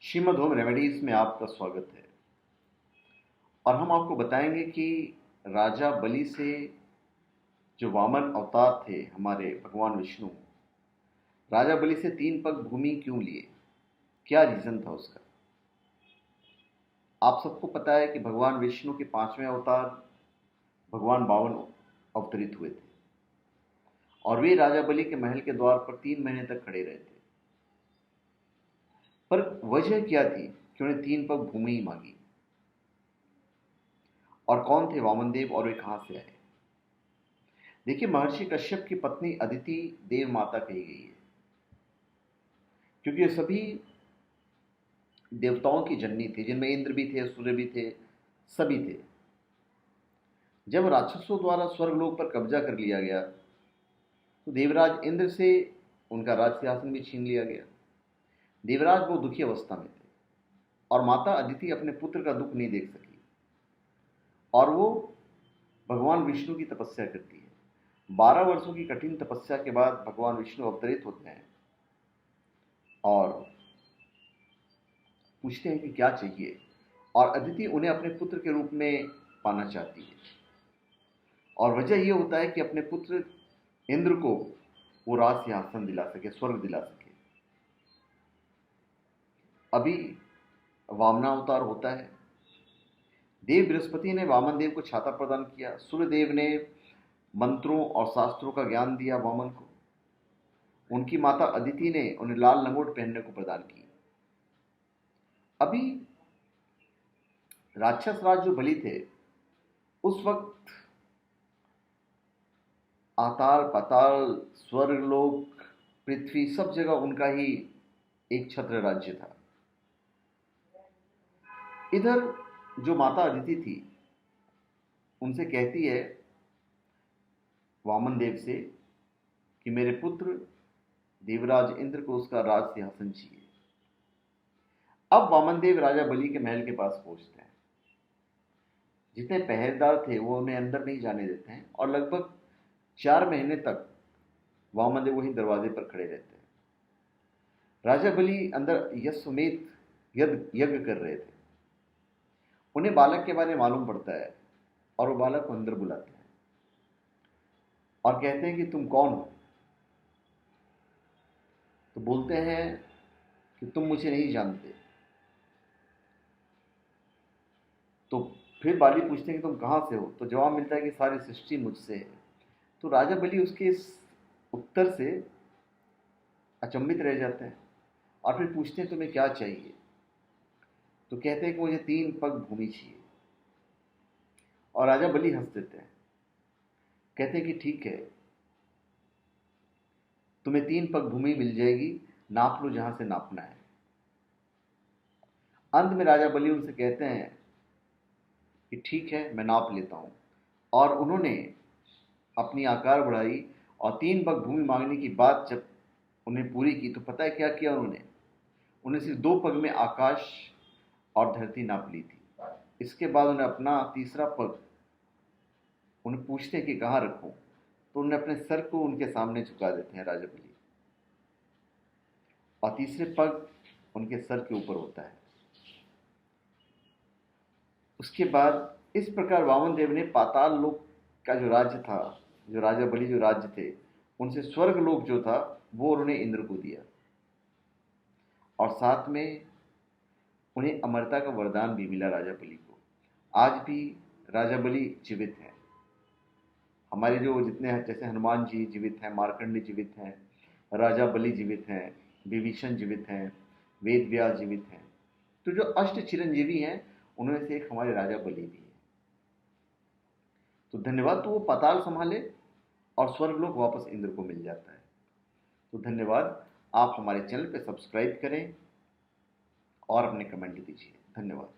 Shrimad home remedies में आपका स्वागत है। और हम आपको बताएंगे कि राजा बलि से जो वामन अवतार थे हमारे भगवान विष्णु, राजा बलि से 3 पग भूमि क्यों लिए, क्या रीजन था उसका। आप सबको पता है कि भगवान विष्णु के 5वें अवतार भगवान वामन अवतरित हुए थे और वे राजा बलि के महल के द्वार पर 3 महीने तक खड़े रहे थे। पर वजह क्या थी कि उन्हें 3 पग भूमि मांगी, और कौन थे वामन देव और वे कहां से आए। देखिए, महर्षि कश्यप की पत्नी अदिति देव माता कही गई है, क्योंकि ये सभी देवताओं की जननी थी, जिनमें इंद्र भी थे, सूर्य भी थे, सभी थे। जब राक्षसों द्वारा स्वर्गलोक पर कब्जा कर लिया गया तो देवराज इंद्र से उनका राज सिंहासन भी छीन लिया गया। देवराज बहुत दुखी अवस्था में थे और माता अदिति अपने पुत्र का दुख नहीं देख सकी और वो भगवान विष्णु की तपस्या करती है। 12 वर्षों की कठिन तपस्या के बाद भगवान विष्णु अवतरित होते हैं और पूछते हैं कि क्या चाहिए, और अदिति उन्हें अपने पुत्र के रूप में पाना चाहती है। और वजह यह होता है कि अपने पुत्र इंद्र को वो राज सिंहासन दिला सके, स्वर्ग दिला सके। अभी वामनावतार होता है। देव बृहस्पति ने वामन देव को छाता प्रदान किया। सूर्यदेव ने मंत्रों और शास्त्रों का ज्ञान दिया वामन को। उनकी माता अदिति ने उन्हें लाल लंगोट पहनने को प्रदान की। अभी राक्षस राज जो बलि थे, उस वक्त आताल पाताल स्वर्गलोक पृथ्वी सब जगह उनका ही एक छत्र राज्य था। इधर जो माता अदिति थी उनसे कहती है वामन देव से कि मेरे पुत्र देवराज इंद्र को उसका राज सिंहासन चाहिए। अब वामन देव राजा बलि के महल के पास पहुंचते हैं। जितने पहरेदार थे वो उन्हें अंदर नहीं जाने देते हैं और लगभग 4 महीने तक वामन देव वहीं दरवाजे पर खड़े रहते हैं। राजा बलि अंदर यज्ञ यज्ञ कर रहे थे। उन्हें बालक के बारे में मालूम पड़ता है और वो बालक को अंदर बुलाते हैं और कहते हैं कि तुम कौन हो। तो बोलते हैं कि तुम मुझे नहीं जानते। तो फिर बाली पूछते हैं कि तुम कहां से हो। तो जवाब मिलता है कि सारी सृष्टि मुझसे है। तो राजा बलि उसके इस उत्तर से अचंभित रह जाते हैं और फिर पूछते हैं तुम्हें क्या चाहिए। तो कहते हैं कि मुझे 3 पग भूमि चाहिए। और राजा बलि हंस देते हैं, कहते हैं कि ठीक है, तुम्हें 3 पग भूमि मिल जाएगी, नाप लो जहां से नापना है। अंत में राजा बलि उनसे कहते हैं कि ठीक है, मैं नाप लेता हूं। और उन्होंने अपनी आकार बढ़ाई और 3 पग भूमि मांगने की बात जब उन्हें पूरी की तो पता है क्या किया उन्हें सिर्फ 2 पग में आकाश और धरती नाप ली थी। इसके बाद उन्हें अपना तीसरा पग उन्हें पूछते हैं कि कहाँ रखूं, तो उन्हें अपने सर को उनके सामने झुका देते हैं राजा बलि, और तीसरे पग उनके सर के ऊपर होता है। उसके बाद इस प्रकार वामन देव ने पाताल लोक का जो राज्य था, जो राजा बलि जो राज्य थे, उनसे स्वर्ग लोक जो था वो उन्होंने इंद्र को दिया और साथ में उन्हें अमरता का वरदान भी मिला राजा बलि को। आज भी राजा बलि जीवित हैं। हमारे जो जितने हैं, जैसे हनुमान जी जीवित हैं, मार्कंडे जीवित हैं, राजा बलि जीवित हैं, विभीषण जीवित हैं, वेद व्यास जीवित हैं। तो जो अष्ट चिरंजीवी हैं उनमें से एक हमारे राजा बलि भी है। तो धन्यवाद। तो वो पाताल संभाले और स्वर्गलोक वापस इंद्र को मिल जाता है। तो धन्यवाद। आप हमारे चैनल पे सब्सक्राइब करें और अपने कमेंट दीजिए। धन्यवाद।